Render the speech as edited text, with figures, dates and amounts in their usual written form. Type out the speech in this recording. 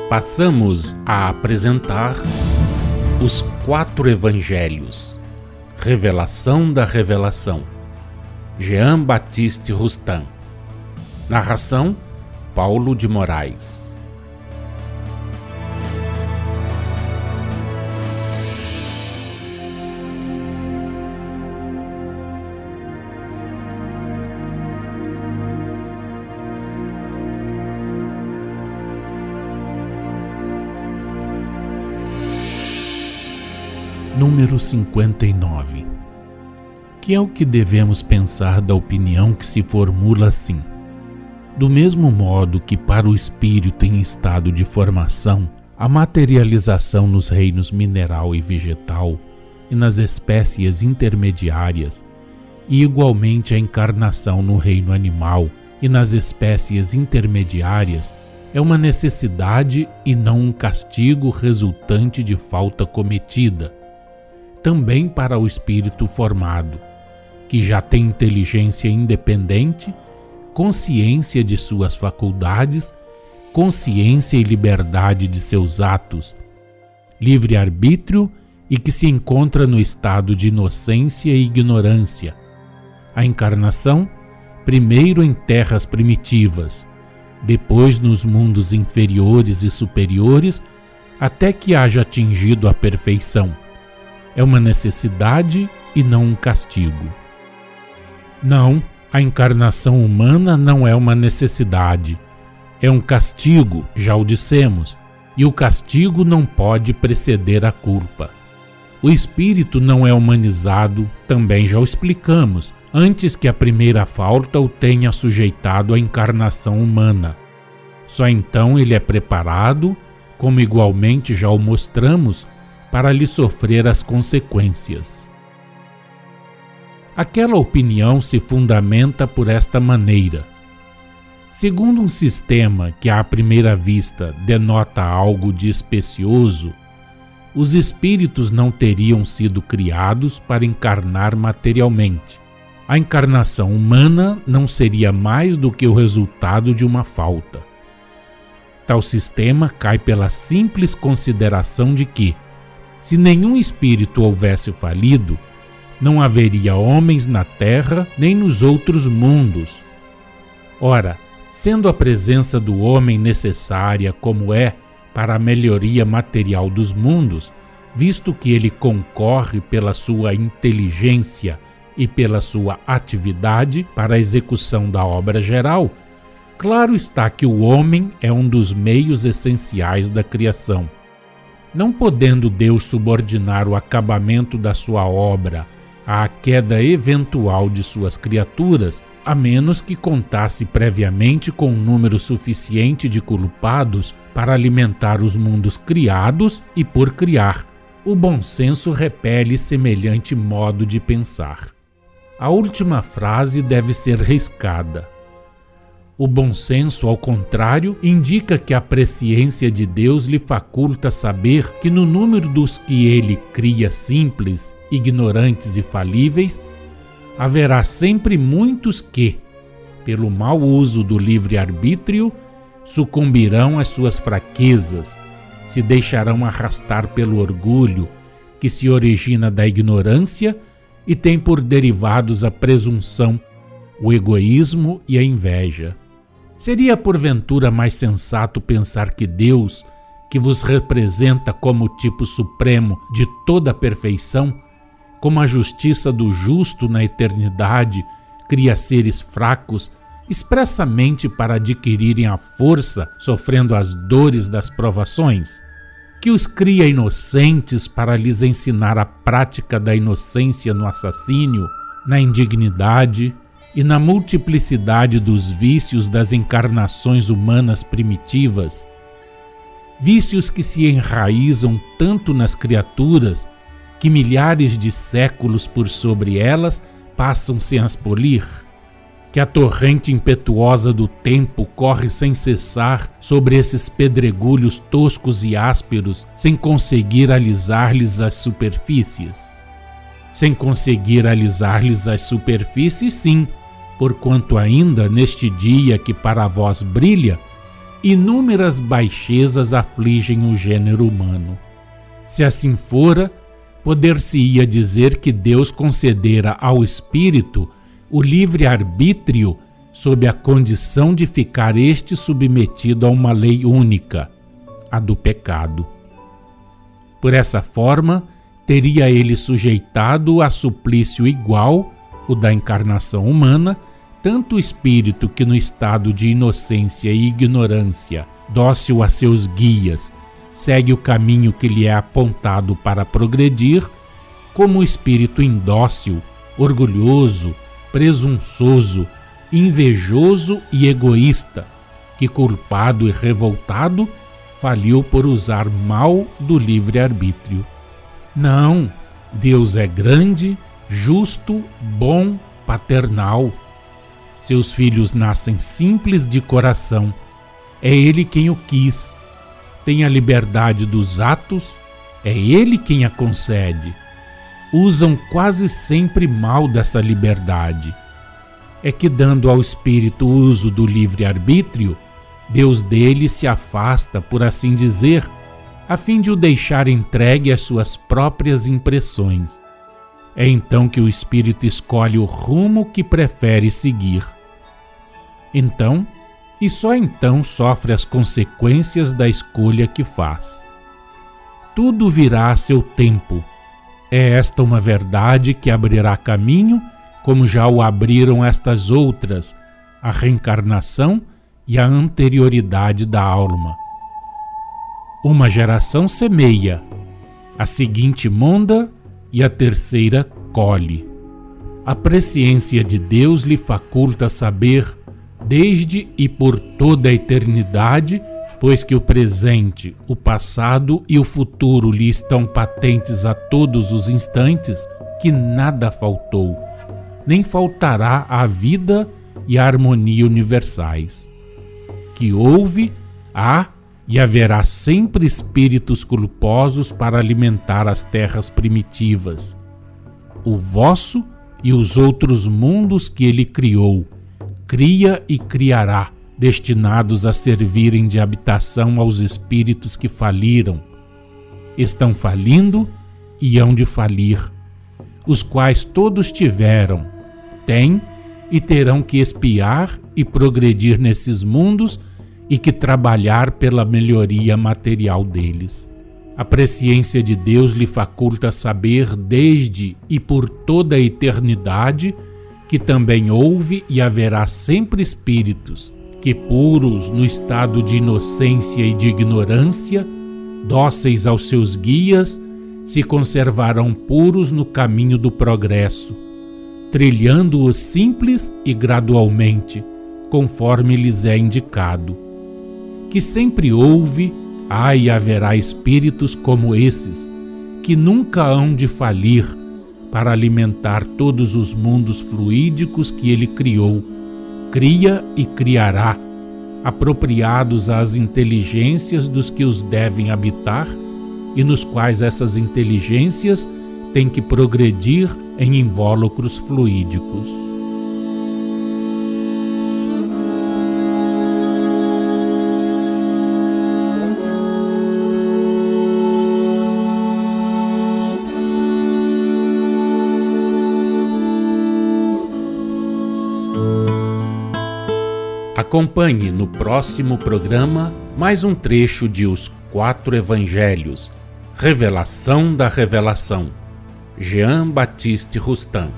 Passamos a apresentar os 4 Evangelhos, Revelação da Revelação, Jean Baptiste Rustin. Narração, Paulo de Moraes. Número 59. Que é o que devemos pensar da opinião que se formula assim? Do mesmo modo que para o espírito em estado de formação, a materialização nos reinos mineral e vegetal e nas espécies intermediárias, e igualmente a encarnação no reino animal e nas espécies intermediárias, é uma necessidade e não um castigo resultante de falta cometida. Também para o espírito formado, que já tem inteligência independente, consciência de suas faculdades, consciência e liberdade de seus atos, livre-arbítrio e que se encontra no estado de inocência e ignorância. A encarnação, primeiro em terras primitivas, depois nos mundos inferiores e superiores, até que haja atingido a perfeição. É uma necessidade e não um castigo. Não, a encarnação humana não é uma necessidade. É um castigo, já o dissemos, e o castigo não pode preceder a culpa. O espírito não é humanizado, também já o explicamos, antes que a primeira falta o tenha sujeitado à encarnação humana. Só então ele é preparado, como igualmente já o mostramos, para lhe sofrer as consequências. Aquela opinião se fundamenta por esta maneira. Segundo um sistema que à primeira vista denota algo de especioso, os espíritos não teriam sido criados para encarnar materialmente. A encarnação humana não seria mais do que o resultado de uma falta. Tal sistema cai pela simples consideração de que, se nenhum espírito houvesse falido, não haveria homens na terra nem nos outros mundos. Ora, sendo a presença do homem necessária como é para a melhoria material dos mundos, visto que ele concorre pela sua inteligência e pela sua atividade para a execução da obra geral, claro está que o homem é um dos meios essenciais da criação. Não podendo Deus subordinar o acabamento da sua obra à queda eventual de suas criaturas, a menos que contasse previamente com um número suficiente de culpados para alimentar os mundos criados e por criar, o bom senso repele semelhante modo de pensar. A última frase deve ser riscada. O bom senso, ao contrário, indica que a presciência de Deus lhe faculta saber que no número dos que ele cria simples, ignorantes e falíveis, haverá sempre muitos que, pelo mau uso do livre-arbítrio, sucumbirão às suas fraquezas, se deixarão arrastar pelo orgulho, que se origina da ignorância e tem por derivados a presunção, o egoísmo e a inveja. Seria porventura mais sensato pensar que Deus, que vos representa como o tipo supremo de toda a perfeição, como a justiça do justo na eternidade, cria seres fracos expressamente para adquirirem a força, sofrendo as dores das provações? Que os cria inocentes para lhes ensinar a prática da inocência no assassínio, na indignidade e na multiplicidade dos vícios das encarnações humanas primitivas, vícios que se enraizam tanto nas criaturas que milhares de séculos por sobre elas passam sem as polir, que a torrente impetuosa do tempo corre sem cessar sobre esses pedregulhos toscos e ásperos sem conseguir alisar-lhes as superfícies. Sem conseguir alisar-lhes as superfícies, sim, porquanto ainda neste dia que para vós brilha, inúmeras baixezas afligem o gênero humano. Se assim fora, poder-se-ia dizer que Deus concedera ao espírito o livre-arbítrio sob a condição de ficar este submetido a uma lei única, a do pecado. Por essa forma, teria ele sujeitado a suplício igual, o da encarnação humana, tanto o espírito que no estado de inocência e ignorância, dócil a seus guias, segue o caminho que lhe é apontado para progredir, como o espírito indócil, orgulhoso, presunçoso, invejoso e egoísta, que culpado e revoltado, faliu por usar mal do livre-arbítrio. Não, Deus é grande, justo, bom, paternal. Seus filhos nascem simples de coração. É Ele quem o quis. Tem a liberdade dos atos, é Ele quem a concede. Usam quase sempre mal dessa liberdade. É que, dando ao espírito o uso do livre-arbítrio, Deus dele se afasta, por assim dizer, a fim de o deixar entregue às suas próprias impressões. É então que o espírito escolhe o rumo que prefere seguir. Então, e só então sofre as consequências da escolha que faz. Tudo virá a seu tempo. É esta uma verdade que abrirá caminho, como já o abriram estas outras, a reencarnação e a anterioridade da alma. Uma geração semeia, a seguinte monda e a terceira colhe. A presciência de Deus lhe faculta saber, desde e por toda a eternidade, pois que o presente, o passado e o futuro lhe estão patentes a todos os instantes, que nada faltou, nem faltará à vida e à harmonia universais. Que houve, há e haverá sempre espíritos culposos para alimentar as terras primitivas, o vosso e os outros mundos que ele criou, cria e criará, destinados a servirem de habitação aos espíritos que faliram, estão falindo e hão de falir, os quais todos tiveram, têm e terão que expiar e progredir nesses mundos e que trabalhar pela melhoria material deles. A presciência de Deus lhe faculta saber desde e por toda a eternidade que também houve e haverá sempre espíritos que, puros no estado de inocência e de ignorância, dóceis aos seus guias, se conservarão puros no caminho do progresso, trilhando-o simples e gradualmente, conforme lhes é indicado. Que sempre houve, há e haverá espíritos como esses, que nunca hão de falir, para alimentar todos os mundos fluídicos que ele criou, cria e criará, apropriados às inteligências dos que os devem habitar e nos quais essas inteligências têm que progredir em invólucros fluídicos. Acompanhe no próximo programa mais um trecho de Os Quatro Evangelhos, Revelação da Revelação, Jean Baptiste Rustin.